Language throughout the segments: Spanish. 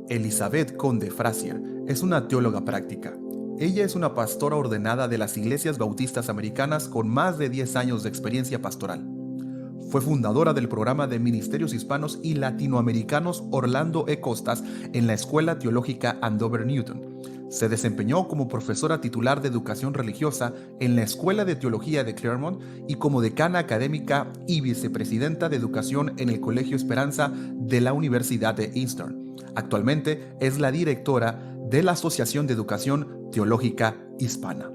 Elizabeth Conde Frazier es una teóloga práctica. Ella es una pastora ordenada de las iglesias bautistas americanas con más de 10 años de experiencia pastoral. Fue fundadora del programa de Ministerios Hispanos y Latinoamericanos Orlando E. Costas en la Escuela Teológica Andover Newton. Se desempeñó como profesora titular de Educación Religiosa en la Escuela de Teología de Claremont y como decana académica y vicepresidenta de Educación en el Colegio Esperanza de la Universidad de Eastern. Actualmente es la directora de la Asociación de Educación Teológica Hispana.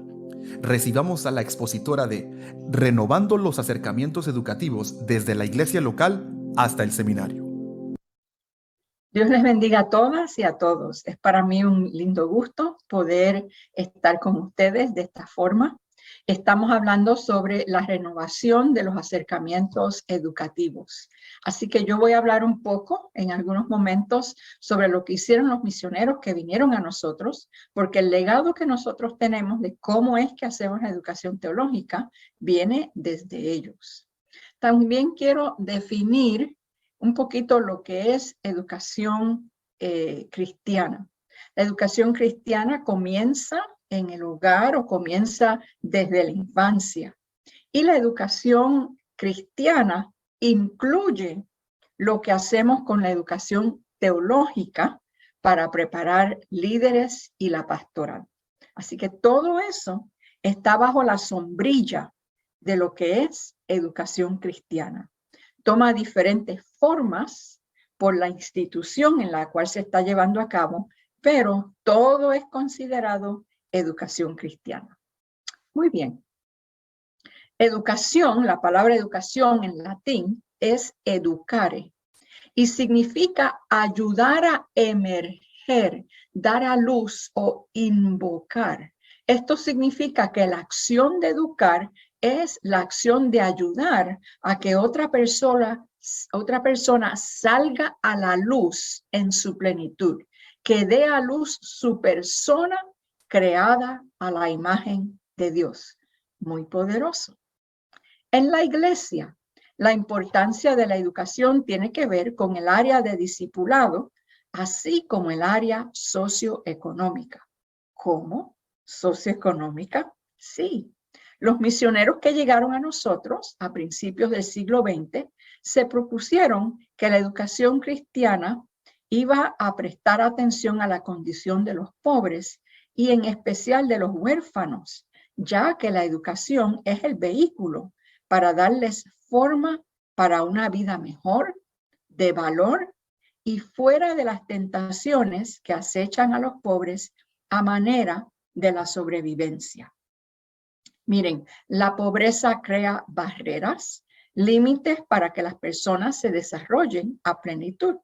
Recibamos a la expositora de Renovando los acercamientos educativos desde la iglesia local hasta el seminario. Dios les bendiga a todas y a todos. Es para mí un lindo gusto poder estar con ustedes de esta forma. Estamos hablando sobre la renovación de los acercamientos educativos. Así que yo voy a hablar un poco en algunos momentos sobre lo que hicieron los misioneros que vinieron a nosotros, porque el legado que nosotros tenemos de cómo es que hacemos la educación teológica viene desde ellos. También quiero definir un poquito lo que es educación cristiana. La educación cristiana comienza en el hogar o comienza desde la infancia. Y la educación cristiana incluye lo que hacemos con la educación teológica para preparar líderes y la pastoral. Así que todo eso está bajo la sombrilla de lo que es educación cristiana. Toma diferentes formas por la institución en la cual se está llevando a cabo, pero todo es considerado educación cristiana. Muy bien. Educación, la palabra educación en latín es educare y significa ayudar a emerger, dar a luz o invocar. Esto significa que la acción de educar es la acción de ayudar a que otra persona salga a la luz en su plenitud, que dé a luz su persona creada a la imagen de Dios. Muy poderoso. En la iglesia, la importancia de la educación tiene que ver con el área de discipulado, así como el área socioeconómica. ¿Cómo? ¿Socioeconómica? Sí. Los misioneros que llegaron a nosotros a principios del siglo XX se propusieron que la educación cristiana iba a prestar atención a la condición de los pobres y en especial de los huérfanos, ya que la educación es el vehículo para darles forma para una vida mejor, de valor y fuera de las tentaciones que acechan a los pobres a manera de la sobrevivencia. Miren, la pobreza crea barreras, límites para que las personas se desarrollen a plenitud.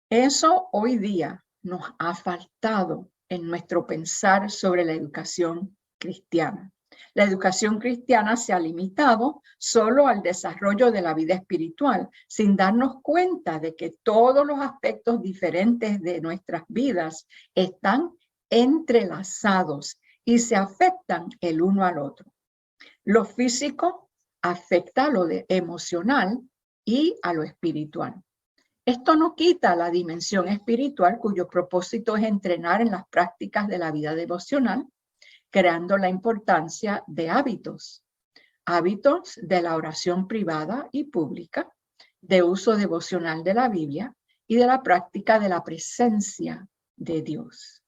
Eso hoy día nos ha faltado en nuestro pensar sobre la educación cristiana. La educación cristiana se ha limitado solo al desarrollo de la vida espiritual, sin darnos cuenta de que todos los aspectos diferentes de nuestras vidas están entrelazados y se afectan el uno al otro. Lo físico afecta a lo emocional y a lo espiritual. Esto no quita la dimensión espiritual, cuyo propósito es entrenar en las prácticas de la vida devocional, creando la importancia de hábitos de la oración privada y pública, de uso devocional de la Biblia y de la práctica de la presencia de Dios.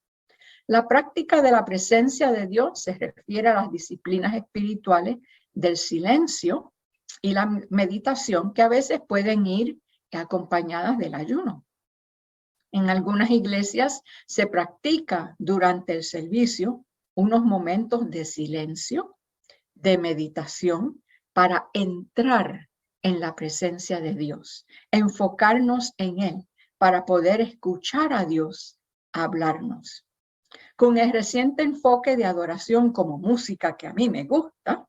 La práctica de la presencia de Dios se refiere a las disciplinas espirituales del silencio y la meditación que a veces pueden ir acompañadas del ayuno. En algunas iglesias se practica durante el servicio unos momentos de silencio, de meditación, para entrar en la presencia de Dios, enfocarnos en Él, para poder escuchar a Dios hablarnos. Con el reciente enfoque de adoración como música que a mí me gusta,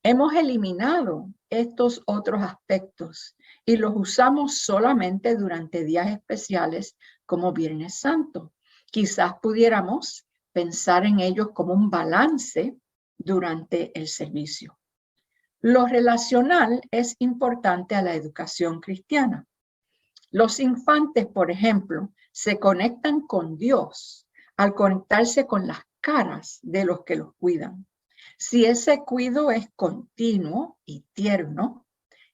hemos eliminado estos otros aspectos y los usamos solamente durante días especiales como Viernes Santo. Quizás pudiéramos pensar en ellos como un balance durante el servicio. Lo relacional es importante a la educación cristiana. Los infantes, por ejemplo, se conectan con Dios al conectarse con las caras de los que los cuidan. Si ese cuidado es continuo y tierno,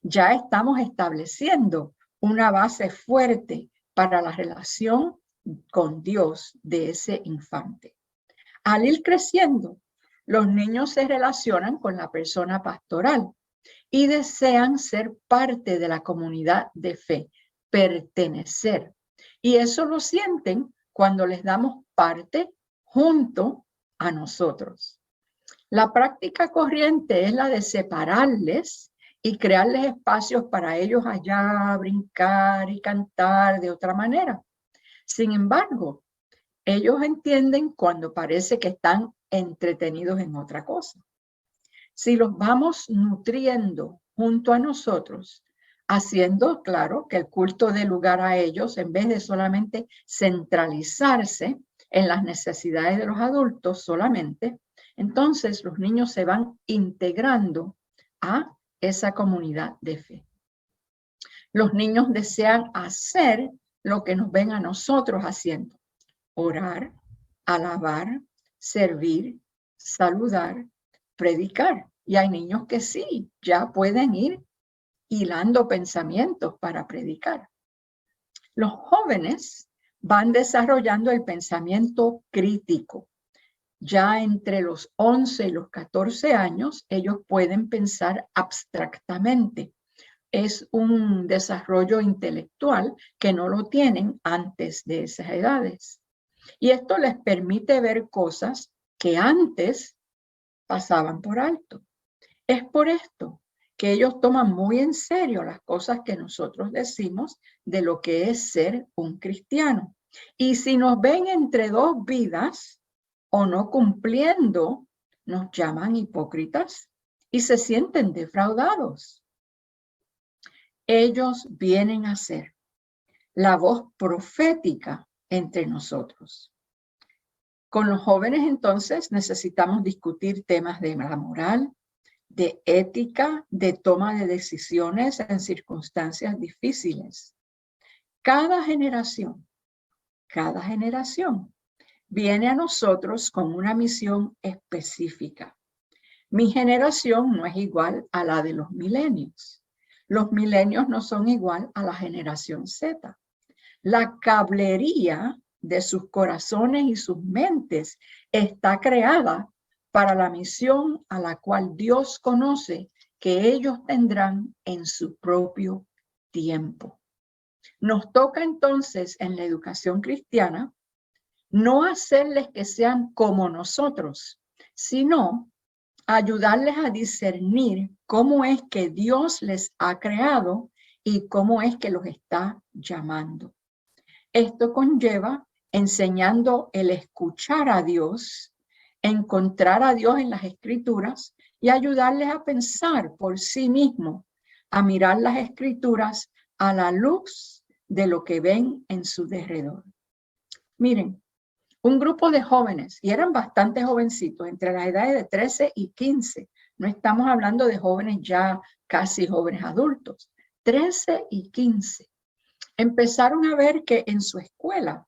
ya estamos estableciendo una base fuerte para la relación con Dios de ese infante. Al ir creciendo, los niños se relacionan con la persona pastoral y desean ser parte de la comunidad de fe, pertenecer. Y eso lo sienten cuando les damos parte junto a nosotros. La práctica corriente es la de separarles y crearles espacios para ellos allá brincar y cantar de otra manera. Sin embargo, ellos entienden cuando parece que están entretenidos en otra cosa. Si los vamos nutriendo junto a nosotros, haciendo, claro, que el culto dé lugar a ellos en vez de solamente centralizarse en las necesidades de los adultos solamente, entonces los niños se van integrando a esa comunidad de fe. Los niños desean hacer lo que nos ven a nosotros haciendo: orar, alabar, servir, saludar, predicar. Y hay niños que sí, ya pueden ir hilando pensamientos para predicar. Los jóvenes van desarrollando el pensamiento crítico. Ya entre los 11 y los 14 años, ellos pueden pensar abstractamente. Es un desarrollo intelectual que no lo tienen antes de esas edades. Y esto les permite ver cosas que antes pasaban por alto. Es por esto que ellos toman muy en serio las cosas que nosotros decimos de lo que es ser un cristiano. Y si nos ven entre dos vidas o no cumpliendo, nos llaman hipócritas y se sienten defraudados. Ellos vienen a ser la voz profética entre nosotros. Con los jóvenes, entonces, necesitamos discutir temas de la moral, de ética, de toma de decisiones en circunstancias difíciles. Cada generación viene a nosotros con una misión específica. Mi generación no es igual a la de los milenios. Los milenios no son igual a la generación Z. La cablería de sus corazones y sus mentes está creada para la misión a la cual Dios conoce que ellos tendrán en su propio tiempo. Nos toca entonces en la educación cristiana no hacerles que sean como nosotros, sino ayudarles a discernir cómo es que Dios les ha creado y cómo es que los está llamando. Esto conlleva enseñando el escuchar a Dios, encontrar a Dios en las Escrituras y ayudarles a pensar por sí mismos, a mirar las Escrituras a la luz de lo que ven en su derredor. Miren, un grupo de jóvenes, y eran bastante jovencitos, entre las edades de 13 y 15, no estamos hablando de jóvenes ya casi jóvenes adultos, 13 y 15, empezaron a ver que en su escuela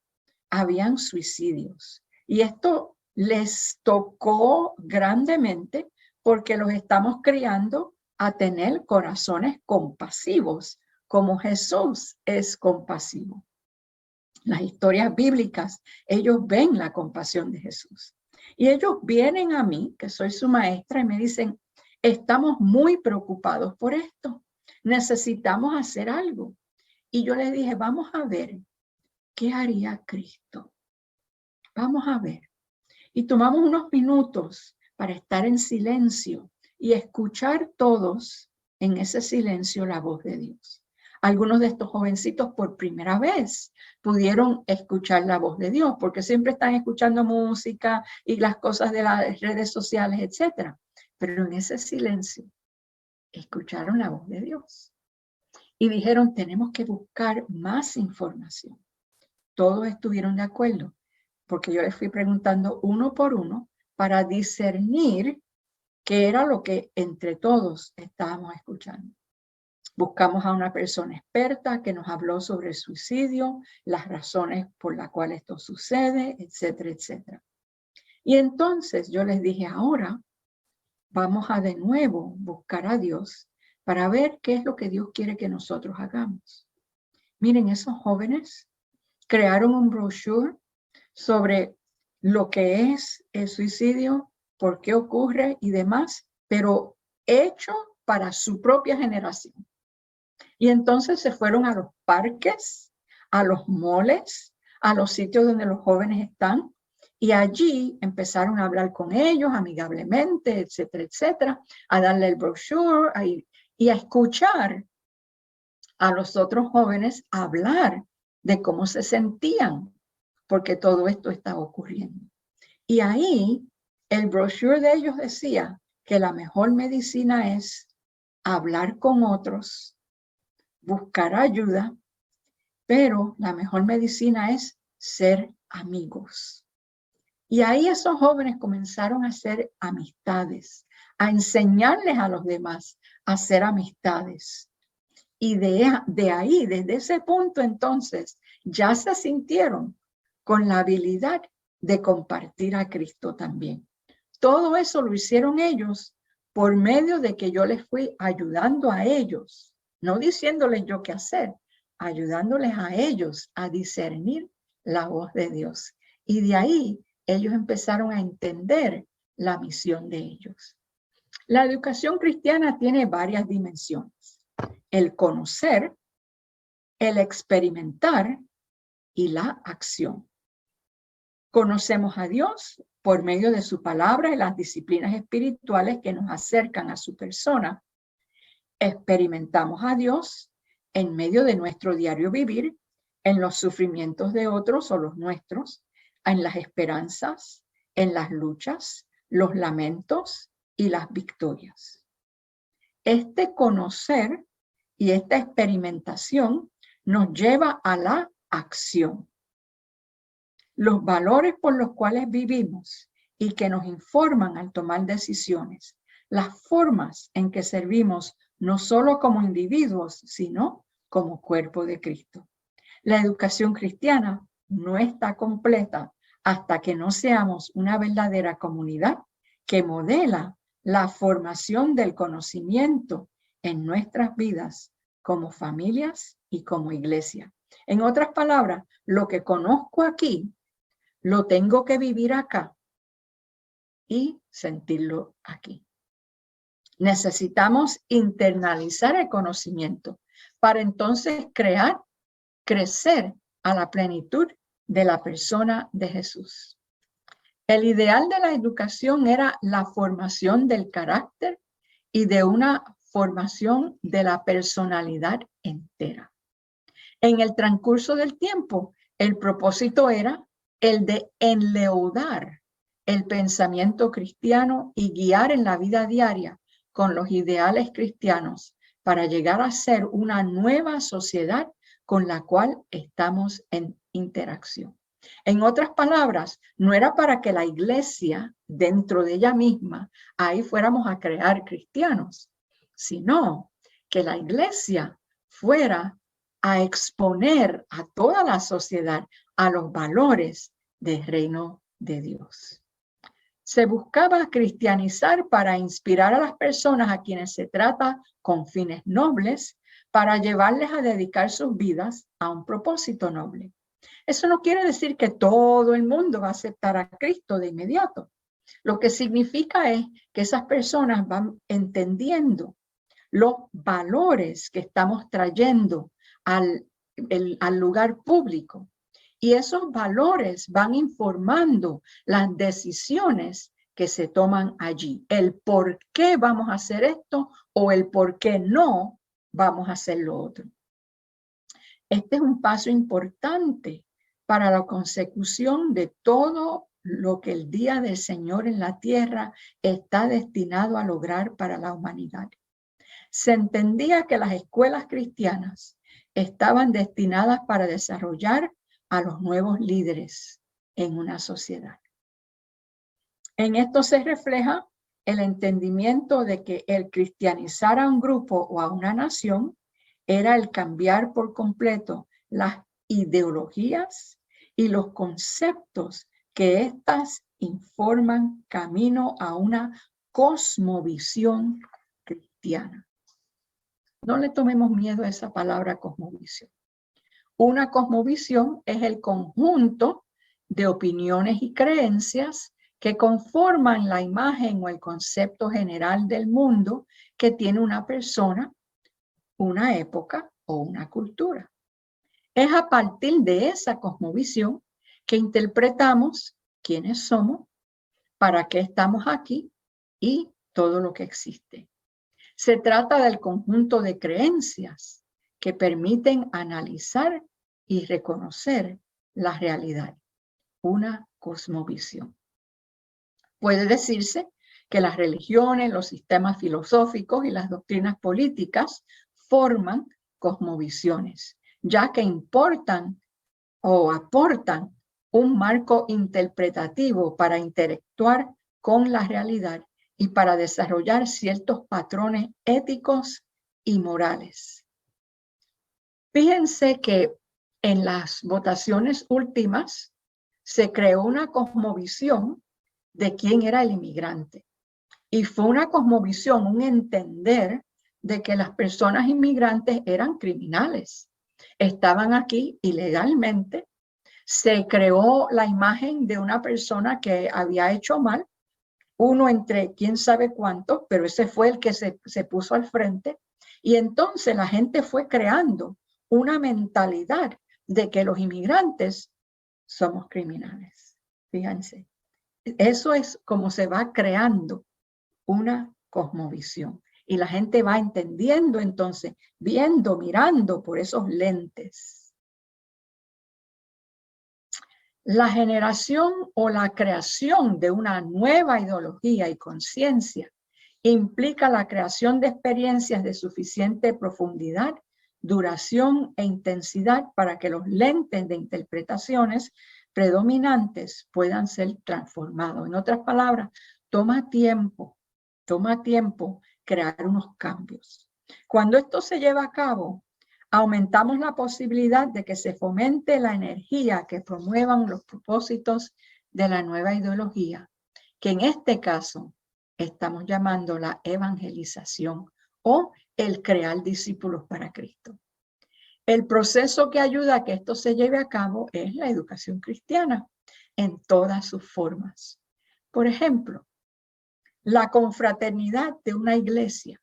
habían suicidios. Y esto les tocó grandemente porque los estamos criando a tener corazones compasivos, como Jesús es compasivo. Las historias bíblicas, ellos ven la compasión de Jesús. Y ellos vienen a mí, que soy su maestra, y me dicen, estamos muy preocupados por esto. Necesitamos hacer algo. Y yo les dije, vamos a ver qué haría Cristo. Vamos a ver. Y tomamos unos minutos para estar en silencio y escuchar todos en ese silencio la voz de Dios. Algunos de estos jovencitos por primera vez pudieron escuchar la voz de Dios, porque siempre están escuchando música y las cosas de las redes sociales, etc. Pero en ese silencio escucharon la voz de Dios. Y dijeron, tenemos que buscar más información. Todos estuvieron de acuerdo, porque yo les fui preguntando uno por uno para discernir qué era lo que entre todos estábamos escuchando. Buscamos a una persona experta que nos habló sobre el suicidio, las razones por las cuales esto sucede, etcétera, etcétera. Y entonces yo les dije, ahora vamos a de nuevo buscar a Dios para ver qué es lo que Dios quiere que nosotros hagamos. Miren, esos jóvenes crearon un brochure sobre lo que es el suicidio, por qué ocurre y demás, pero hecho para su propia generación. Y entonces se fueron a los parques, a los moles, a los sitios donde los jóvenes están, y allí empezaron a hablar con ellos amigablemente, etcétera, etcétera, a darle el brochure y a escuchar a los otros jóvenes hablar de cómo se sentían, porque todo esto está ocurriendo. Y ahí el brochure de ellos decía que la mejor medicina es hablar con otros, buscar ayuda, pero la mejor medicina es ser amigos. Y ahí esos jóvenes comenzaron a hacer amistades, a enseñarles a los demás a hacer amistades. Y de ahí, desde ese punto entonces, ya se sintieron con la habilidad de compartir a Cristo también. Todo eso lo hicieron ellos por medio de que yo les fui ayudando a ellos, no diciéndoles yo qué hacer, ayudándoles a ellos a discernir la voz de Dios. Y de ahí ellos empezaron a entender la misión de ellos. La educación cristiana tiene varias dimensiones: el conocer, el experimentar y la acción. Conocemos a Dios por medio de su palabra y las disciplinas espirituales que nos acercan a su persona. Experimentamos a Dios en medio de nuestro diario vivir, en los sufrimientos de otros o los nuestros, en las esperanzas, en las luchas, los lamentos y las victorias. Este conocer y esta experimentación nos lleva a la acción. Los valores por los cuales vivimos y que nos informan al tomar decisiones, las formas en que servimos no solo como individuos, sino como cuerpo de Cristo. La educación cristiana no está completa hasta que no seamos una verdadera comunidad que modela la formación del conocimiento en nuestras vidas como familias y como iglesia. En otras palabras, lo que conozco aquí, lo tengo que vivir acá y sentirlo aquí. Necesitamos internalizar el conocimiento para entonces crecer a la plenitud de la persona de Jesús. El ideal de la educación era la formación del carácter y de una formación de la personalidad entera. En el transcurso del tiempo, el propósito era el de enleudar el pensamiento cristiano y guiar en la vida diaria con los ideales cristianos para llegar a ser una nueva sociedad con la cual estamos en interacción. En otras palabras, no era para que la iglesia, dentro de ella misma, ahí fuéramos a crear cristianos, sino que la iglesia fuera a exponer a toda la sociedad a los valores del reino de Dios. Se buscaba cristianizar para inspirar a las personas a quienes se trata con fines nobles, para llevarles a dedicar sus vidas a un propósito noble. Eso no quiere decir que todo el mundo va a aceptar a Cristo de inmediato. Lo que significa es que esas personas van entendiendo los valores que estamos trayendo al lugar público. Y esos valores van informando las decisiones que se toman allí. El por qué vamos a hacer esto o el por qué no vamos a hacer lo otro. Este es un paso importante para la consecución de todo lo que el día del Señor en la tierra está destinado a lograr para la humanidad. Se entendía que las escuelas cristianas estaban destinadas para desarrollar a los nuevos líderes en una sociedad. En esto se refleja el entendimiento de que el cristianizar a un grupo o a una nación era el cambiar por completo las ideologías y los conceptos que éstas informan camino a una cosmovisión cristiana. No le tomemos miedo a esa palabra cosmovisión. Una cosmovisión es el conjunto de opiniones y creencias que conforman la imagen o el concepto general del mundo que tiene una persona, una época o una cultura. Es a partir de esa cosmovisión que interpretamos quiénes somos, para qué estamos aquí y todo lo que existe. Se trata del conjunto de creencias que permiten analizar y reconocer la realidad, una cosmovisión. Puede decirse que las religiones, los sistemas filosóficos y las doctrinas políticas forman cosmovisiones, ya que importan o aportan un marco interpretativo para interactuar con la realidad y para desarrollar ciertos patrones éticos y morales. Fíjense que en las votaciones últimas se creó una cosmovisión de quién era el inmigrante. Y fue una cosmovisión, un entender de que las personas inmigrantes eran criminales. Estaban aquí ilegalmente. Se creó la imagen de una persona que había hecho mal, uno entre quién sabe cuántos, pero ese fue el que se puso al frente. Y entonces la gente fue creando una mentalidad de que los inmigrantes somos criminales. Fíjense, eso es como se va creando una cosmovisión. Y la gente va entendiendo entonces, viendo, mirando por esos lentes. La generación o la creación de una nueva ideología y conciencia implica la creación de experiencias de suficiente profundidad, duración e intensidad para que los lentes de interpretaciones predominantes puedan ser transformados. En otras palabras, toma tiempo crear unos cambios. Cuando esto se lleva a cabo, aumentamos la posibilidad de que se fomente la energía que promuevan los propósitos de la nueva ideología, que en este caso estamos llamando la evangelización o el crear discípulos para Cristo. El proceso que ayuda a que esto se lleve a cabo es la educación cristiana en todas sus formas. Por ejemplo, la confraternidad de una iglesia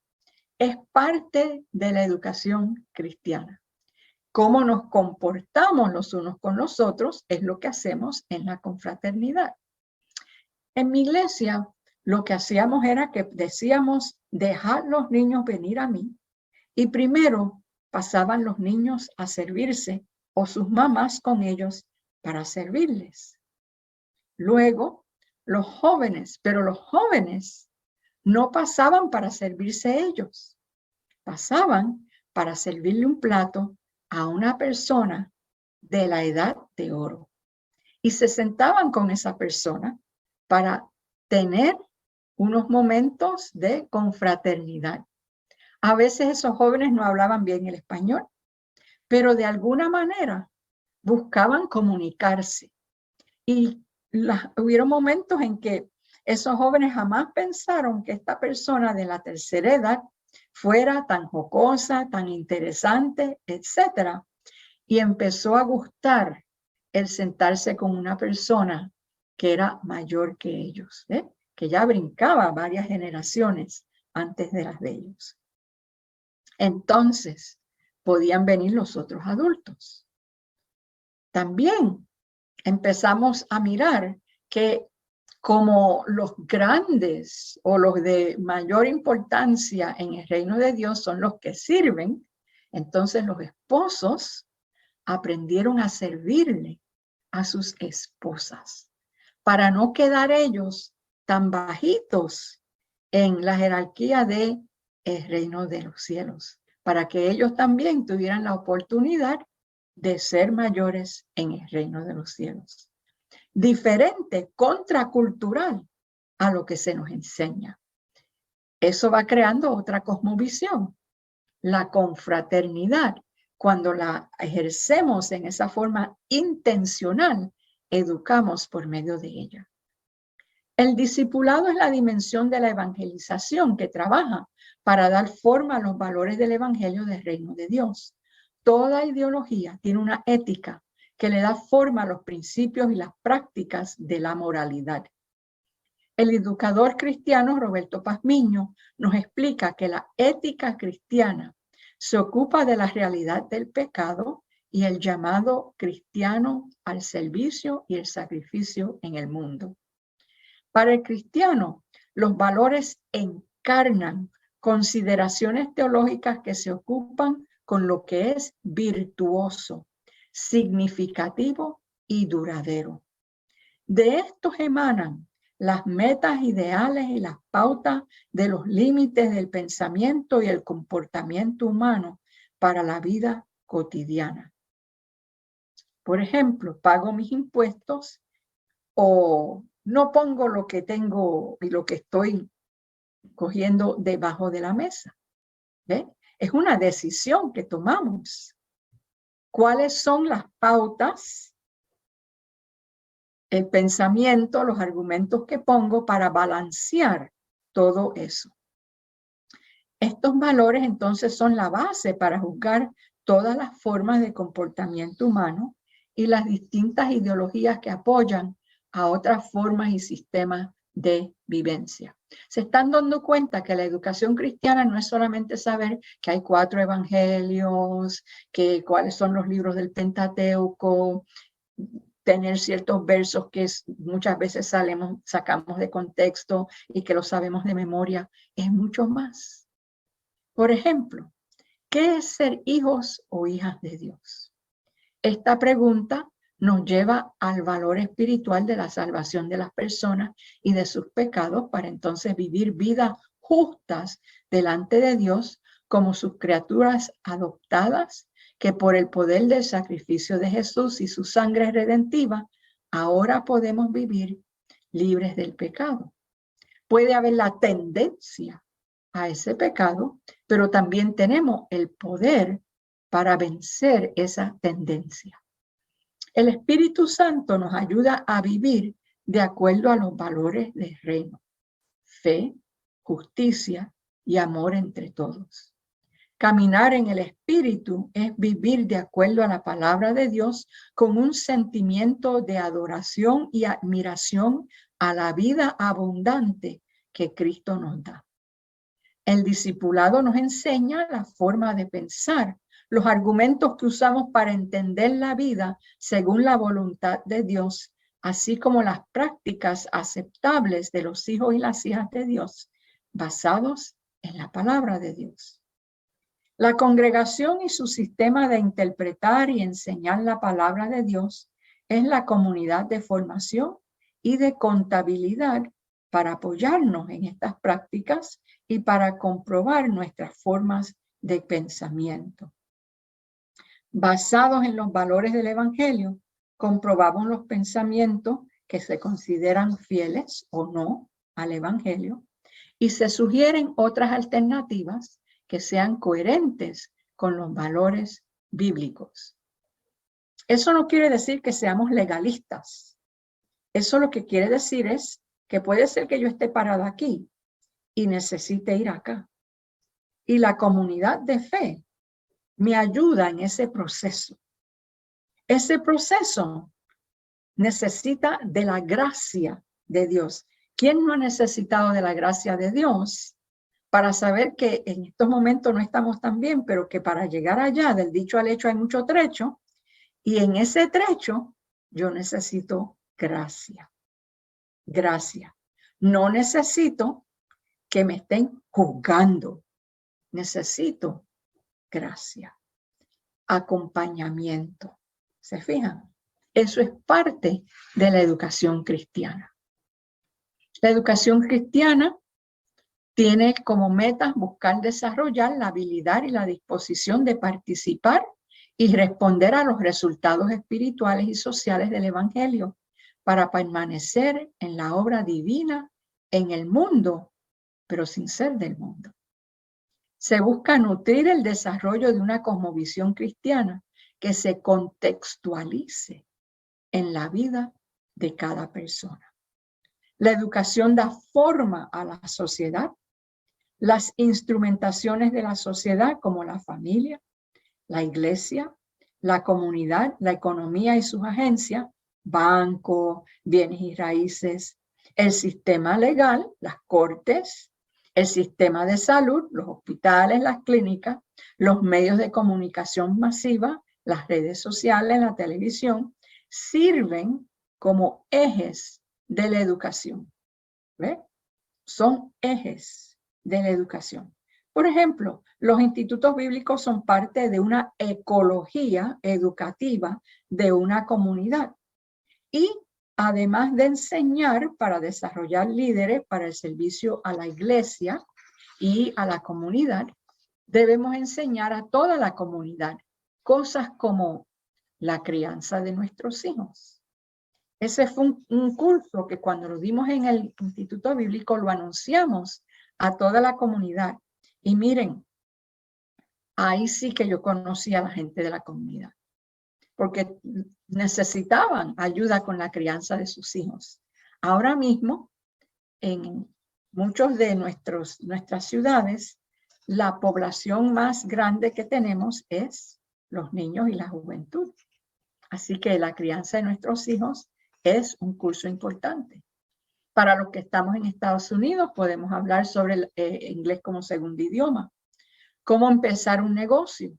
es parte de la educación cristiana. Cómo nos comportamos los unos con los otros es lo que hacemos en la confraternidad. En mi iglesia, lo que hacíamos era que decíamos, dejad los niños venir a mí, y primero pasaban los niños a servirse o sus mamás con ellos para servirles. Luego, los jóvenes, pero los jóvenes no pasaban para servirse ellos, pasaban para servirle un plato a una persona de la edad de oro. Y se sentaban con esa persona para tener unos momentos de confraternidad. A veces esos jóvenes no hablaban bien el español, pero de alguna manera buscaban comunicarse. Y hubieron momentos en que esos jóvenes jamás pensaron que esta persona de la tercera edad fuera tan jocosa, tan interesante, etcétera. Y empezó a gustar el sentarse con una persona que era mayor que ellos, que ya brincaba varias generaciones antes de las de ellos. Entonces, podían venir los otros adultos. También empezamos a mirar que como los grandes o los de mayor importancia en el reino de Dios son los que sirven, entonces los esposos aprendieron a servirle a sus esposas para no quedar ellos tan bajitos en la jerarquía del reino de los cielos, para que ellos también tuvieran la oportunidad de ser mayores en el reino de los cielos. Diferente, contracultural a lo que se nos enseña. Eso va creando otra cosmovisión. La confraternidad, cuando la ejercemos en esa forma intencional, educamos por medio de ella. El discipulado es la dimensión de la evangelización que trabaja para dar forma a los valores del evangelio del reino de Dios. Toda ideología tiene una ética que le da forma a los principios y las prácticas de la moralidad. El educador cristiano Roberto Pazmiño nos explica que la ética cristiana se ocupa de la realidad del pecado y el llamado cristiano al servicio y el sacrificio en el mundo. Para el cristiano, los valores encarnan consideraciones teológicas que se ocupan con lo que es virtuoso, significativo y duradero. De estos emanan las metas ideales y las pautas de los límites del pensamiento y el comportamiento humano para la vida cotidiana. Por ejemplo, pago mis impuestos o no pongo lo que tengo y lo que estoy cogiendo debajo de la mesa. ¿Ve? Es una decisión que tomamos. ¿Cuáles son las pautas, el pensamiento, los argumentos que pongo para balancear todo eso? Estos valores entonces son la base para juzgar todas las formas de comportamiento humano y las distintas ideologías que apoyan a otras formas y sistemas de vivencia. Se están dando cuenta que la educación cristiana no es solamente saber que hay 4 evangelios, que cuáles son los libros del Pentateuco, tener ciertos versos que muchas veces sacamos de contexto y que los sabemos de memoria. Es mucho más. Por ejemplo, ¿qué es ser hijos o hijas de Dios? Esta pregunta nos lleva al valor espiritual de la salvación de las personas y de sus pecados para entonces vivir vidas justas delante de Dios como sus criaturas adoptadas que por el poder del sacrificio de Jesús y su sangre redentiva ahora podemos vivir libres del pecado. Puede haber la tendencia a ese pecado, pero también tenemos el poder para vencer esa tendencia. El Espíritu Santo nos ayuda a vivir de acuerdo a los valores del reino: fe, justicia y amor entre todos. Caminar en el Espíritu es vivir de acuerdo a la palabra de Dios con un sentimiento de adoración y admiración a la vida abundante que Cristo nos da. El discipulado nos enseña la forma de pensar, los argumentos que usamos para entender la vida según la voluntad de Dios, así como las prácticas aceptables de los hijos y las hijas de Dios, basados en la palabra de Dios. La congregación y su sistema de interpretar y enseñar la palabra de Dios es la comunidad de formación y de contabilidad para apoyarnos en estas prácticas y para comprobar nuestras formas de pensamiento. Basados en los valores del Evangelio, comprobamos los pensamientos que se consideran fieles o no al Evangelio y se sugieren otras alternativas que sean coherentes con los valores bíblicos. Eso no quiere decir que seamos legalistas. Eso lo que quiere decir es que puede ser que yo esté parada aquí y necesite ir acá. Y la comunidad de fe me ayuda en ese proceso. Ese proceso necesita de la gracia de Dios. ¿Quién no ha necesitado de la gracia de Dios para saber que en estos momentos no estamos tan bien, pero que para llegar allá, del dicho al hecho, hay mucho trecho, y en ese trecho yo necesito gracia? Gracia. No necesito que me estén juzgando. Necesito gracia, acompañamiento. ¿Se fijan? Eso es parte de la educación cristiana. La educación cristiana tiene como metas buscar desarrollar la habilidad y la disposición de participar y responder a los resultados espirituales y sociales del Evangelio para permanecer en la obra divina en el mundo, pero sin ser del mundo. Se busca nutrir el desarrollo de una cosmovisión cristiana que se contextualice en la vida de cada persona. La educación da forma a la sociedad. Las instrumentaciones de la sociedad, como la familia, la iglesia, la comunidad, la economía y sus agencias, banco, bienes y raíces, el sistema legal, las cortes, el sistema de salud, los hospitales, las clínicas, los medios de comunicación masiva, las redes sociales, la televisión, sirven como ejes de la educación. ¿Ve? Son ejes de la educación. Por ejemplo, los institutos bíblicos son parte de una ecología educativa de una comunidad y además de enseñar para desarrollar líderes para el servicio a la iglesia y a la comunidad, debemos enseñar a toda la comunidad cosas como la crianza de nuestros hijos. Ese fue un curso que cuando lo dimos en el Instituto Bíblico lo anunciamos a toda la comunidad. Y miren, ahí sí que yo conocí a la gente de la comunidad, porque necesitaban ayuda con la crianza de sus hijos. Ahora mismo, en muchos de nuestras ciudades, la población más grande que tenemos es los niños y la juventud. Así que la crianza de nuestros hijos es un curso importante. Para los que estamos en Estados Unidos, podemos hablar sobre el inglés como segundo idioma, cómo empezar un negocio,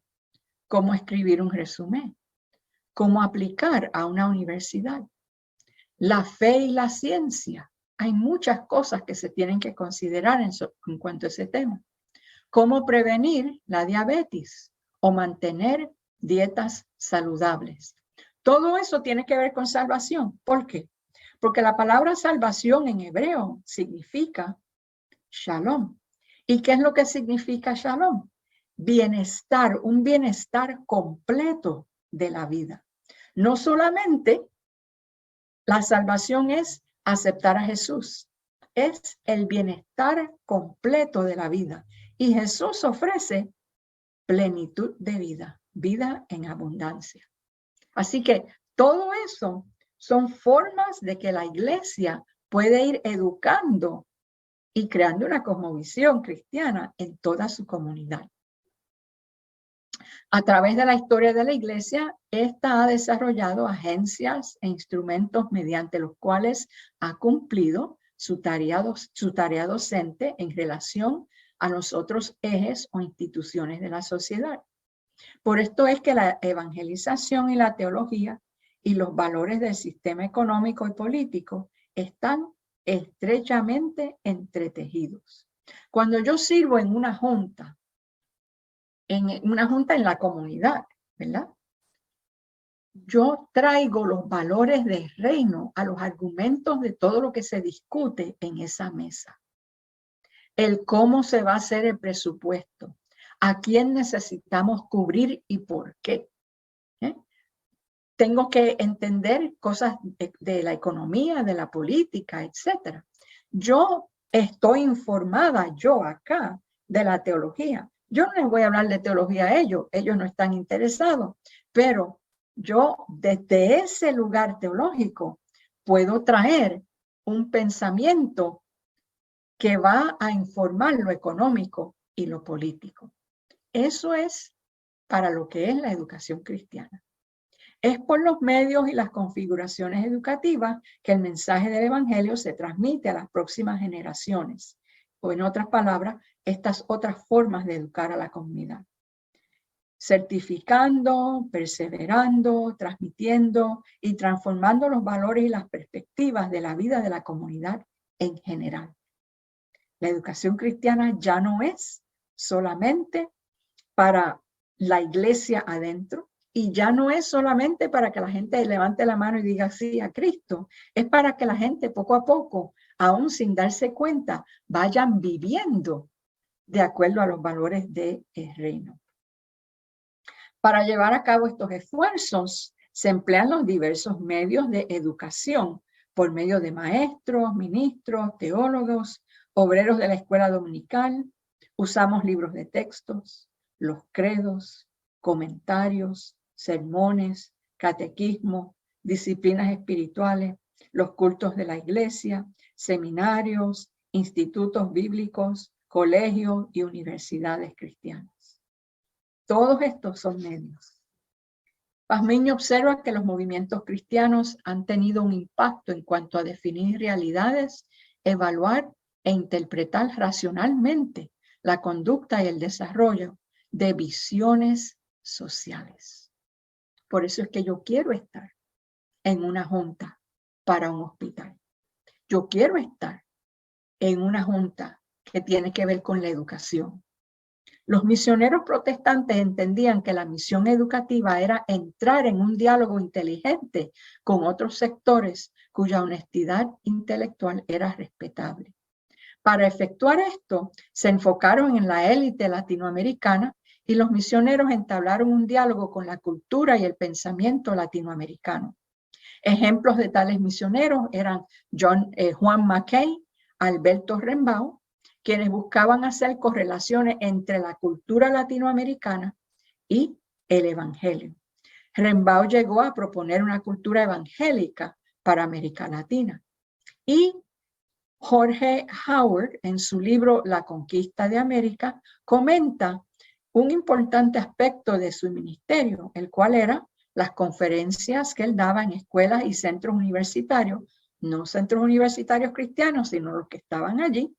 cómo escribir un resumen, cómo aplicar a una universidad, la fe y la ciencia. Hay muchas cosas que se tienen que considerar en cuanto a ese tema. Cómo prevenir la diabetes o mantener dietas saludables. Todo eso tiene que ver con salvación. ¿Por qué? Porque la palabra salvación en hebreo significa shalom. ¿Y qué es lo que significa shalom? Bienestar, un bienestar completo de la vida. No solamente la salvación es aceptar a Jesús, es el bienestar completo de la vida. Y Jesús ofrece plenitud de vida, vida en abundancia. Así que todo eso son formas de que la iglesia puede ir educando y creando una cosmovisión cristiana en toda su comunidad. A través de la historia de la iglesia, esta ha desarrollado agencias e instrumentos mediante los cuales ha cumplido su tarea docente en relación a los otros ejes o instituciones de la sociedad. Por esto es que la evangelización y la teología y los valores del sistema económico y político están estrechamente entretejidos. Cuando yo sirvo en una junta en la comunidad, ¿verdad? Yo traigo los valores del reino a los argumentos de todo lo que se discute en esa mesa. El cómo se va a hacer el presupuesto, a quién necesitamos cubrir y por qué. Tengo que entender cosas de la economía, de la política, etc. Yo estoy informada, yo acá, de la teología. Yo no les voy a hablar de teología a ellos no están interesados, pero yo desde ese lugar teológico puedo traer un pensamiento que va a informar lo económico y lo político. Eso es para lo que es la educación cristiana. Es por los medios y las configuraciones educativas que el mensaje del evangelio se transmite a las próximas generaciones. O en otras palabras, estas otras formas de educar a la comunidad. Certificando, perseverando, transmitiendo y transformando los valores y las perspectivas de la vida de la comunidad en general. La educación cristiana ya no es solamente para la iglesia adentro, y ya no es solamente para que la gente levante la mano y diga sí a Cristo, es para que la gente poco a poco, aún sin darse cuenta, vayan viviendo de acuerdo a los valores del reino. Para llevar a cabo estos esfuerzos, se emplean los diversos medios de educación por medio de maestros, ministros, teólogos, obreros de la escuela dominical, Usamos libros de textos, los credos, comentarios, sermones, catequismo, disciplinas espirituales, los cultos de la iglesia, seminarios, institutos bíblicos, colegios y universidades cristianas. Todos estos son medios. Pazmiño observa que los movimientos cristianos han tenido un impacto en cuanto a definir realidades, evaluar e interpretar racionalmente la conducta y el desarrollo de visiones sociales. Por eso es que yo quiero estar en una junta para un hospital. Yo quiero estar en una junta que tiene que ver con la educación. Los misioneros protestantes entendían que la misión educativa era entrar en un diálogo inteligente con otros sectores cuya honestidad intelectual era respetable. Para efectuar esto, se enfocaron en la élite latinoamericana y los misioneros entablaron un diálogo con la cultura y el pensamiento latinoamericano. Ejemplos de tales misioneros eran Juan Mackay, Alberto Rembau, quienes buscaban hacer correlaciones entre la cultura latinoamericana y el evangelio. Rembau llegó a proponer una cultura evangélica para América Latina. Y Jorge Howard, en su libro La Conquista de América, comenta un importante aspecto de su ministerio, el cual era las conferencias que él daba en escuelas y centros universitarios, no centros universitarios cristianos, sino los que estaban allí,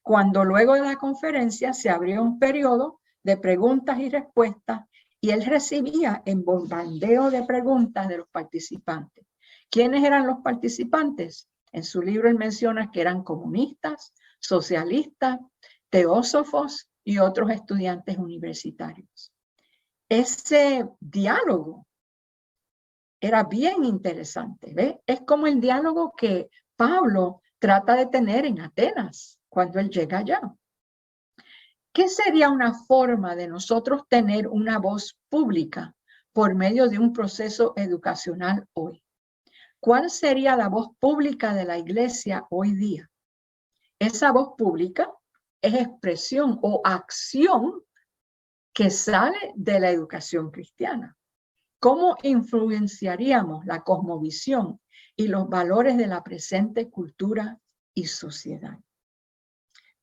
cuando luego de la conferencia se abrió un periodo de preguntas y respuestas y él recibía en bombardeo de preguntas de los participantes. ¿Quiénes eran los participantes? En su libro él menciona que eran comunistas, socialistas, teósofos y otros estudiantes universitarios. Ese diálogo era bien interesante, ¿ve? Es como el diálogo que Pablo trata de tener en Atenas cuando él llega allá. ¿Qué sería una forma de nosotros tener una voz pública por medio de un proceso educacional hoy? ¿Cuál sería la voz pública de la iglesia hoy día? Esa voz pública es expresión o acción que sale de la educación cristiana. ¿Cómo influenciaríamos la cosmovisión y los valores de la presente cultura y sociedad?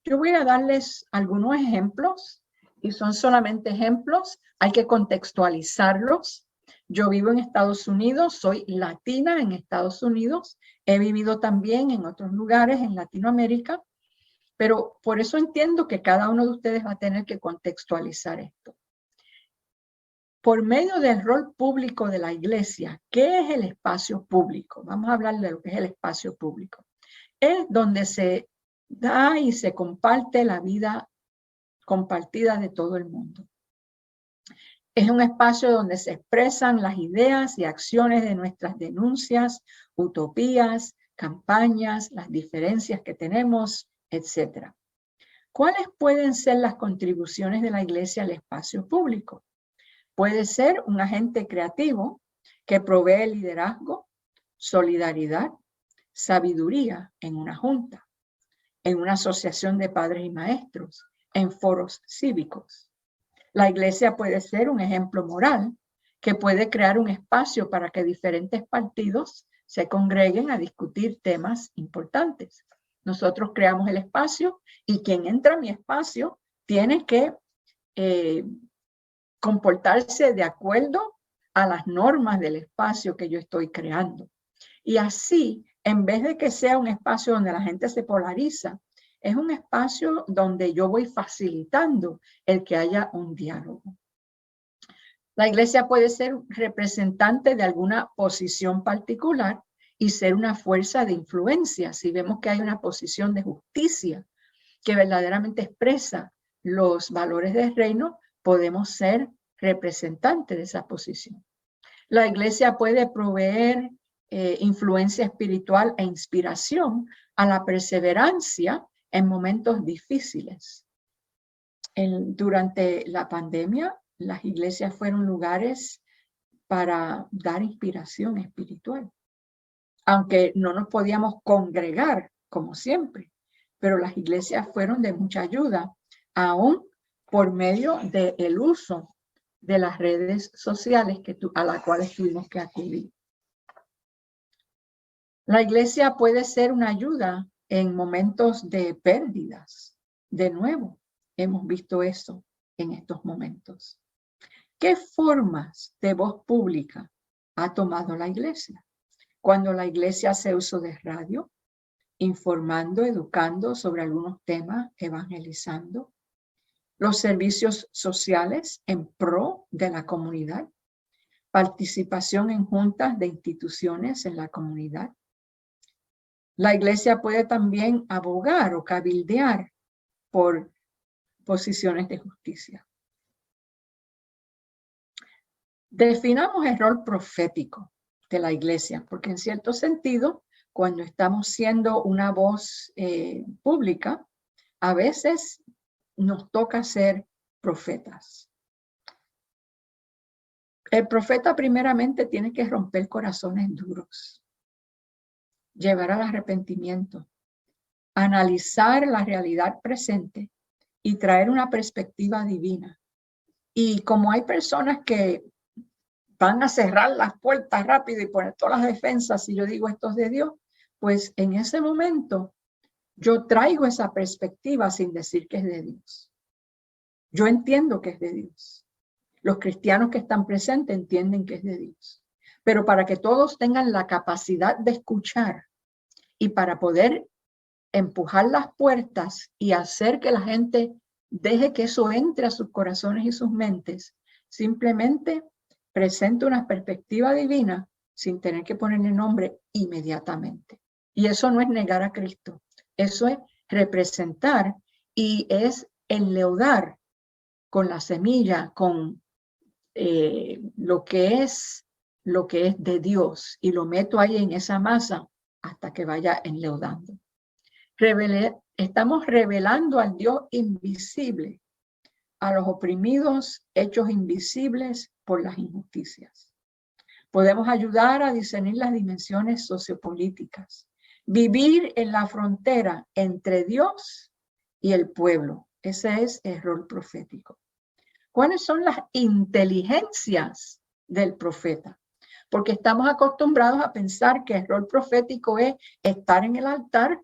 Yo voy a darles algunos ejemplos y son solamente ejemplos, hay que contextualizarlos. Yo vivo en Estados Unidos, soy latina en Estados Unidos, he vivido también en otros lugares en Latinoamérica, pero por eso entiendo que cada uno de ustedes va a tener que contextualizar esto. Por medio del rol público de la iglesia, ¿qué es el espacio público? Vamos a hablar de lo que es el espacio público. Es donde se da y se comparte la vida compartida de todo el mundo. Es un espacio donde se expresan las ideas y acciones de nuestras denuncias, utopías, campañas, las diferencias que tenemos, etc. ¿Cuáles pueden ser las contribuciones de la iglesia al espacio público? Puede ser un agente creativo que provee liderazgo, solidaridad, sabiduría en una junta, en una asociación de padres y maestros, en foros cívicos. La iglesia puede ser un ejemplo moral que puede crear un espacio para que diferentes partidos se congreguen a discutir temas importantes. Nosotros creamos el espacio y quien entra a mi espacio tiene que comportarse de acuerdo a las normas del espacio que yo estoy creando. Y así, en vez de que sea un espacio donde la gente se polariza, es un espacio donde yo voy facilitando el que haya un diálogo. La iglesia puede ser representante de alguna posición particular y ser una fuerza de influencia. Si vemos que hay una posición de justicia que verdaderamente expresa los valores del reino, podemos ser representantes de esa posición. La iglesia puede proveer influencia espiritual e inspiración a la perseverancia en momentos difíciles. Durante la pandemia, las iglesias fueron lugares para dar inspiración espiritual. Aunque no nos podíamos congregar como siempre, pero las iglesias fueron de mucha ayuda aún por medio del uso de las redes sociales a las cuales tuvimos que acudir. La iglesia puede ser una ayuda en momentos de pérdidas. De nuevo, hemos visto eso en estos momentos. ¿Qué formas de voz pública ha tomado la iglesia? Cuando la iglesia hace uso de radio, informando, educando sobre algunos temas, evangelizando. Los servicios sociales en pro de la comunidad. Participación en juntas de instituciones en la comunidad. La iglesia puede también abogar o cabildear por posiciones de justicia. Definamos el rol profético de la iglesia, porque en cierto sentido, cuando estamos siendo una voz pública, a veces nos toca ser profetas. El profeta primeramente tiene que romper corazones duros, llevar al arrepentimiento, analizar la realidad presente y traer una perspectiva divina. Y como hay personas que van a cerrar las puertas rápido y poner todas las defensas, si yo digo esto es de Dios, pues en ese momento yo traigo esa perspectiva sin decir que es de Dios. Yo entiendo que es de Dios. Los cristianos que están presentes entienden que es de Dios. Pero para que todos tengan la capacidad de escuchar y para poder empujar las puertas y hacer que la gente deje que eso entre a sus corazones y sus mentes, simplemente presente una perspectiva divina sin tener que ponerle nombre inmediatamente. Y eso no es negar a Cristo, eso es representar y es enleudar con la semilla, con lo que es de Dios, y lo meto ahí en esa masa hasta que vaya enleudando. Estamos revelando al Dios invisible, a los oprimidos hechos invisibles por las injusticias. Podemos ayudar a discernir las dimensiones sociopolíticas, vivir en la frontera entre Dios y el pueblo. Ese es el rol profético. ¿Cuáles son las inteligencias del profeta? Porque estamos acostumbrados a pensar que el rol profético es estar en el altar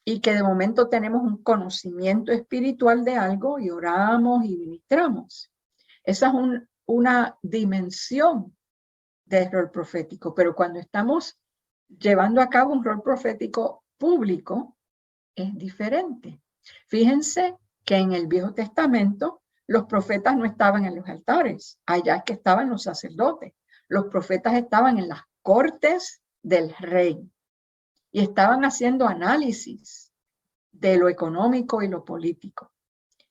y que de momento tenemos un conocimiento espiritual de algo y oramos y ministramos. Esa es una dimensión del rol profético, pero cuando estamos llevando a cabo un rol profético público, es diferente. Fíjense que en el Viejo Testamento los profetas no estaban en los altares, allá es que estaban los sacerdotes. Los profetas estaban en las cortes del rey y estaban haciendo análisis de lo económico y lo político.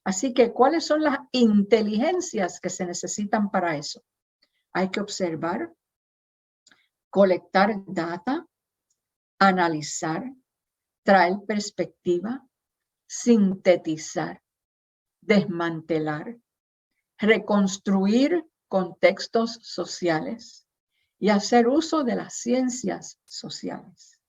Así que, ¿cuáles son las inteligencias que se necesitan para eso? Hay que observar, colectar data, analizar, traer perspectiva, sintetizar, desmantelar, reconstruir contextos sociales y hacer uso de las ciencias sociales.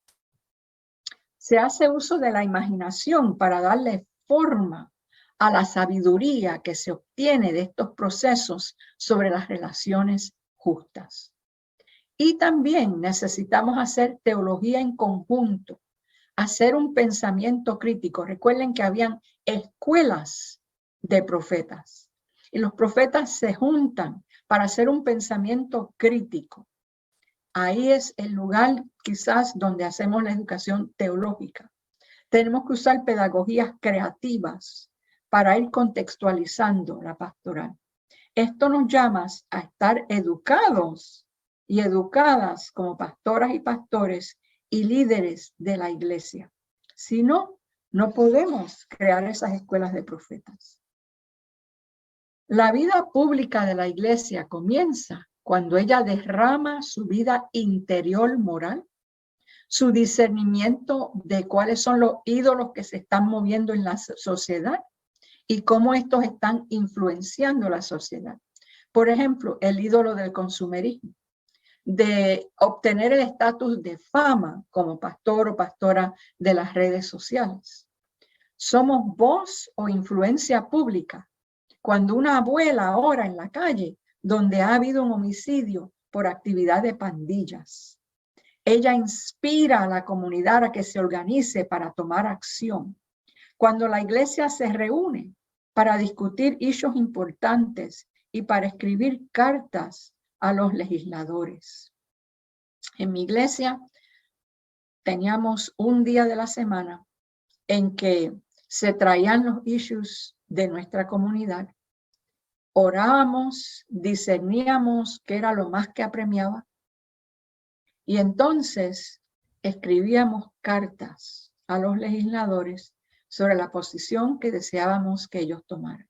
Se hace uso de la imaginación para darle forma a la sabiduría que se obtiene de estos procesos sobre las relaciones justas. Y también necesitamos hacer teología en conjunto, hacer un pensamiento crítico. Recuerden que habían escuelas de profetas y los profetas se juntan para hacer un pensamiento crítico. Ahí es el lugar quizás donde hacemos la educación teológica. Tenemos que usar pedagogías creativas para ir contextualizando la pastoral. Esto nos llama a estar educados y educadas como pastoras y pastores y líderes de la iglesia. Si no, no podemos crear esas escuelas de profetas. La vida pública de la iglesia comienza cuando ella derrama su vida interior moral, su discernimiento de cuáles son los ídolos que se están moviendo en la sociedad y cómo estos están influenciando la sociedad. Por ejemplo, el ídolo del consumerismo, de obtener el estatus de fama como pastor o pastora de las redes sociales. Somos voz o influencia pública. Cuando una abuela ora en la calle donde ha habido un homicidio por actividad de pandillas, ella inspira a la comunidad a que se organice para tomar acción. Cuando la iglesia se reúne para discutir issues importantes y para escribir cartas a los legisladores. En mi iglesia teníamos un día de la semana en que se traían los issues de nuestra comunidad, orábamos, discerníamos qué era lo más que apremiaba y entonces escribíamos cartas a los legisladores sobre la posición que deseábamos que ellos tomaran.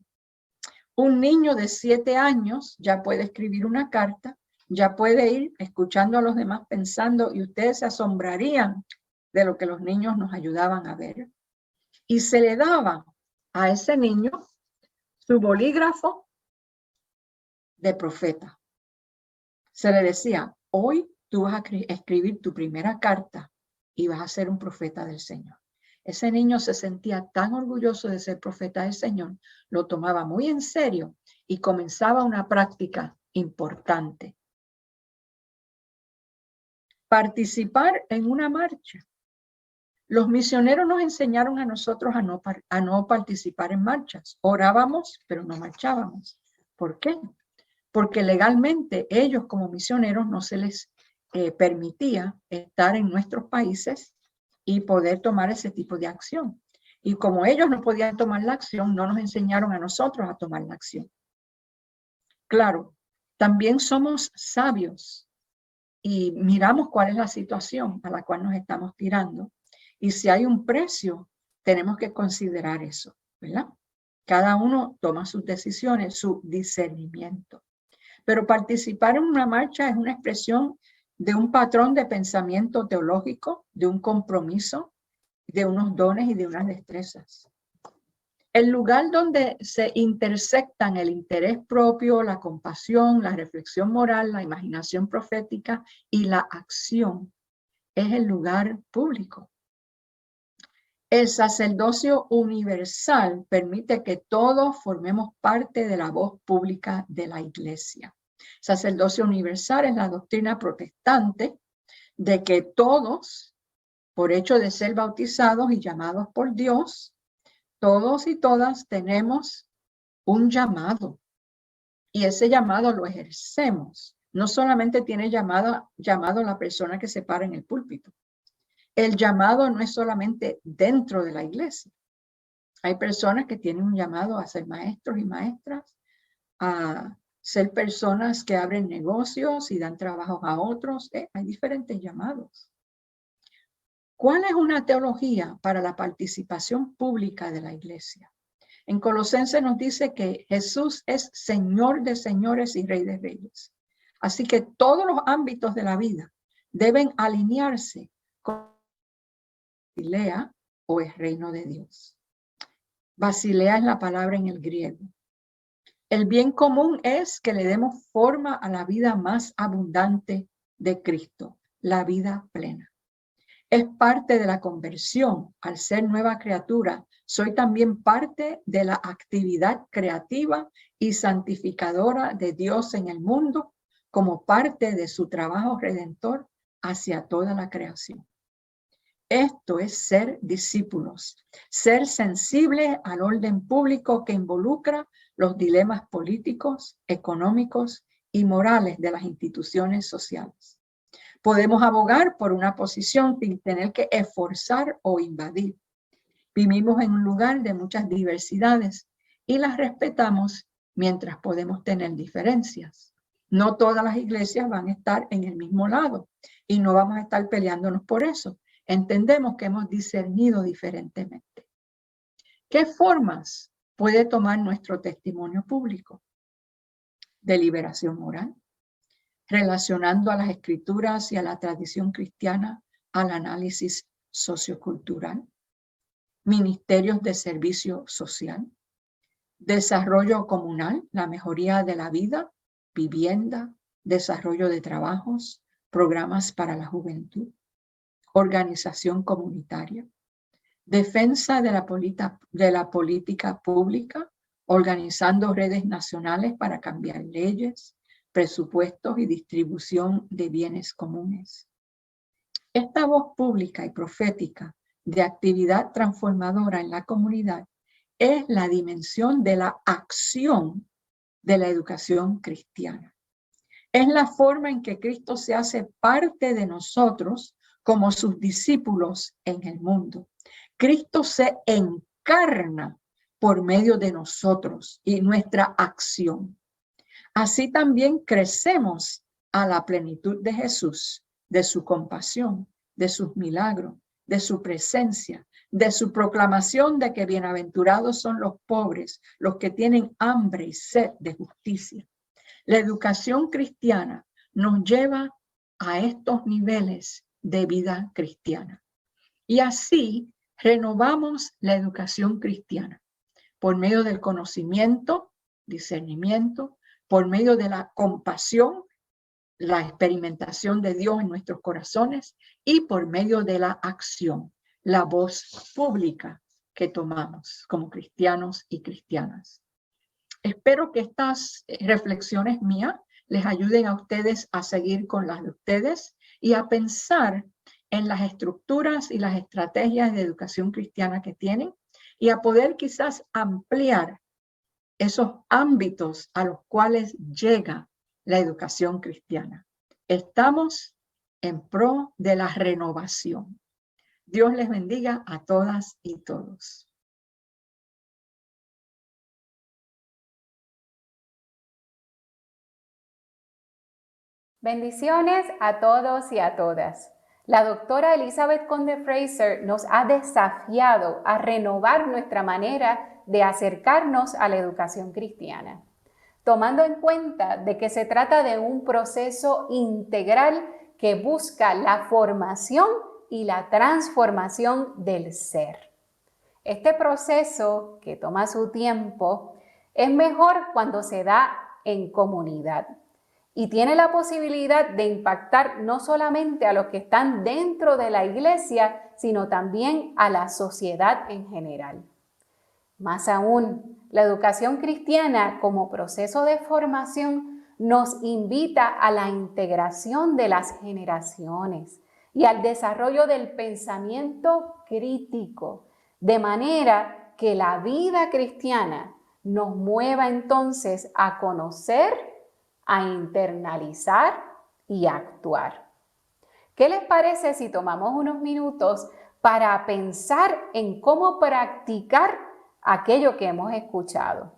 Un niño de 7 años ya puede escribir una carta, ya puede ir escuchando a los demás pensando, y ustedes se asombrarían de lo que los niños nos ayudaban a ver. Y se le daba a ese niño su bolígrafo de profeta. Se le decía, hoy tú vas a escribir tu primera carta y vas a ser un profeta del Señor. Ese niño se sentía tan orgulloso de ser profeta del Señor, lo tomaba muy en serio y comenzaba una práctica importante. Participar en una marcha. Los misioneros nos enseñaron a nosotros a no participar en marchas. Orábamos, pero no marchábamos. ¿Por qué? Porque legalmente ellos como misioneros no se les permitía estar en nuestros países y poder tomar ese tipo de acción. Y como ellos no podían tomar la acción, no nos enseñaron a nosotros a tomar la acción. Claro, también somos sabios y miramos cuál es la situación a la cual nos estamos tirando. Y si hay un precio, tenemos que considerar eso, ¿verdad? Cada uno toma sus decisiones, su discernimiento. Pero participar en una marcha es una expresión de un patrón de pensamiento teológico, de un compromiso, de unos dones y de unas destrezas. El lugar donde se intersectan el interés propio, la compasión, la reflexión moral, la imaginación profética y la acción es el lugar público. El sacerdocio universal permite que todos formemos parte de la voz pública de la iglesia. Sacerdocio universal es la doctrina protestante de que todos, por hecho de ser bautizados y llamados por Dios, todos y todas tenemos un llamado y ese llamado lo ejercemos. No solamente tiene llamado la persona que se para en el púlpito. El llamado no es solamente dentro de la iglesia. Hay personas que tienen un llamado a ser maestros y maestras, a ser personas que abren negocios y dan trabajos a otros. Hay diferentes llamados. ¿Cuál es una teología para la participación pública de la iglesia? En Colosenses nos dice que Jesús es Señor de señores y Rey de reyes. Así que todos los ámbitos de la vida deben alinearse con Basilea o el reino de Dios. Basilea es la palabra en el griego. El bien común es que le demos forma a la vida más abundante de Cristo, la vida plena. Es parte de la conversión. Al ser nueva criatura, soy también parte de la actividad creativa y santificadora de Dios en el mundo, como parte de su trabajo redentor hacia toda la creación. Esto es ser discípulos, ser sensibles al orden público que involucra los dilemas políticos, económicos y morales de las instituciones sociales. Podemos abogar por una posición sin tener que esforzar o invadir. Vivimos en un lugar de muchas diversidades y las respetamos mientras podemos tener diferencias. No todas las iglesias van a estar en el mismo lado y no vamos a estar peleándonos por eso. Entendemos que hemos discernido diferentemente. ¿Qué formas puede tomar nuestro testimonio público? Deliberación moral, relacionando a las escrituras y a la tradición cristiana al análisis sociocultural, ministerios de servicio social, desarrollo comunal, la mejoría de la vida, vivienda, desarrollo de trabajos, programas para la juventud, organización comunitaria, defensa de la política pública, organizando redes nacionales para cambiar leyes, presupuestos y distribución de bienes comunes. Esta voz pública y profética de actividad transformadora en la comunidad es la dimensión de la acción de la educación cristiana. Es la forma en que Cristo se hace parte de nosotros como sus discípulos en el mundo. Cristo se encarna por medio de nosotros y nuestra acción. Así también crecemos a la plenitud de Jesús, de su compasión, de sus milagros, de su presencia, de su proclamación de que bienaventurados son los pobres, los que tienen hambre y sed de justicia. La educación cristiana nos lleva a estos niveles de vida cristiana. Y así renovamos la educación cristiana por medio del conocimiento, discernimiento, por medio de la compasión, la experimentación de Dios en nuestros corazones y por medio de la acción, la voz pública que tomamos como cristianos y cristianas. Espero que estas reflexiones mías les ayuden a ustedes a seguir con las de ustedes y a pensar en las estructuras y las estrategias de educación cristiana que tienen y a poder quizás ampliar esos ámbitos a los cuales llega la educación cristiana. Estamos en pro de la renovación. Dios les bendiga a todas y todos. Bendiciones a todos y a todas. La doctora Elizabeth Conde Fraser nos ha desafiado a renovar nuestra manera de acercarnos a la educación cristiana, tomando en cuenta de que se trata de un proceso integral que busca la formación y la transformación del ser. Este proceso, que toma su tiempo, es mejor cuando se da en comunidad y tiene la posibilidad de impactar no solamente a los que están dentro de la iglesia, sino también a la sociedad en general. Más aún, la educación cristiana como proceso de formación nos invita a la integración de las generaciones y al desarrollo del pensamiento crítico, de manera que la vida cristiana nos mueva entonces a conocer, a internalizar y a actuar. ¿Qué les parece si tomamos unos minutos para pensar en cómo practicar aquello que hemos escuchado?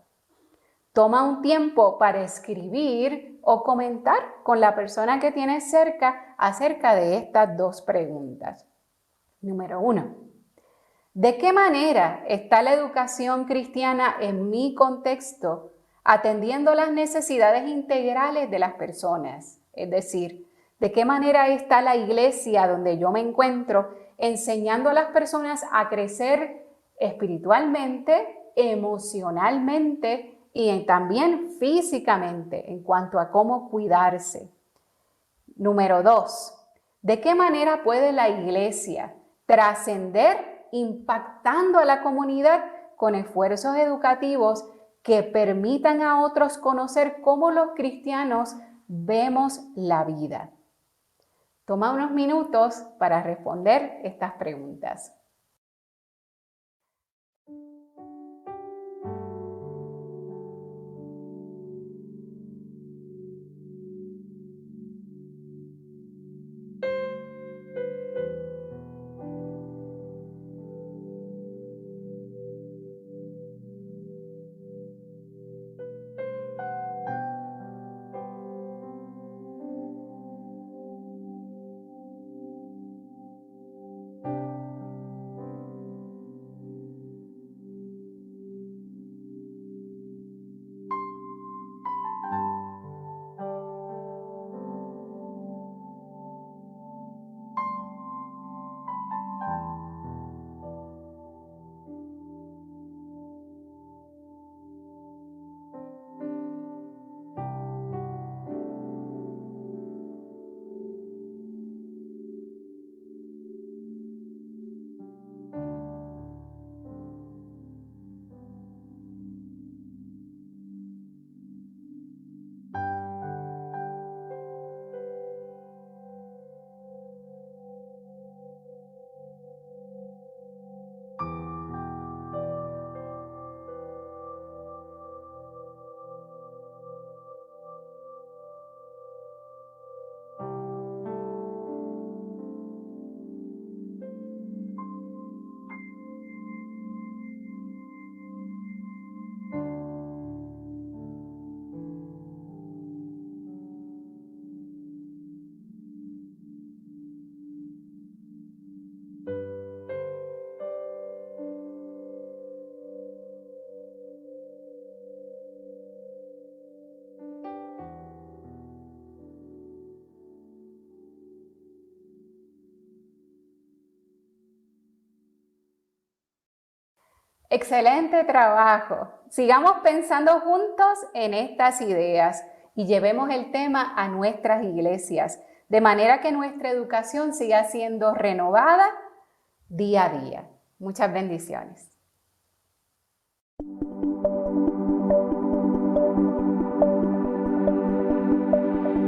Toma un tiempo para escribir o comentar con la persona que tienes cerca acerca de estas dos preguntas. Número 1. ¿De qué manera está la educación cristiana en mi contexto atendiendo las necesidades integrales de las personas? Es decir, ¿de qué manera está la iglesia donde yo me encuentro enseñando a las personas a crecer espiritualmente, emocionalmente y también físicamente en cuanto a cómo cuidarse? Número 2. ¿De qué manera puede la iglesia trascender impactando a la comunidad con esfuerzos educativos que permitan a otros conocer cómo los cristianos vemos la vida? Toma unos minutos para responder estas preguntas. Excelente trabajo. Sigamos pensando juntos en estas ideas y llevemos el tema a nuestras iglesias, de manera que nuestra educación siga siendo renovada día a día. Muchas bendiciones.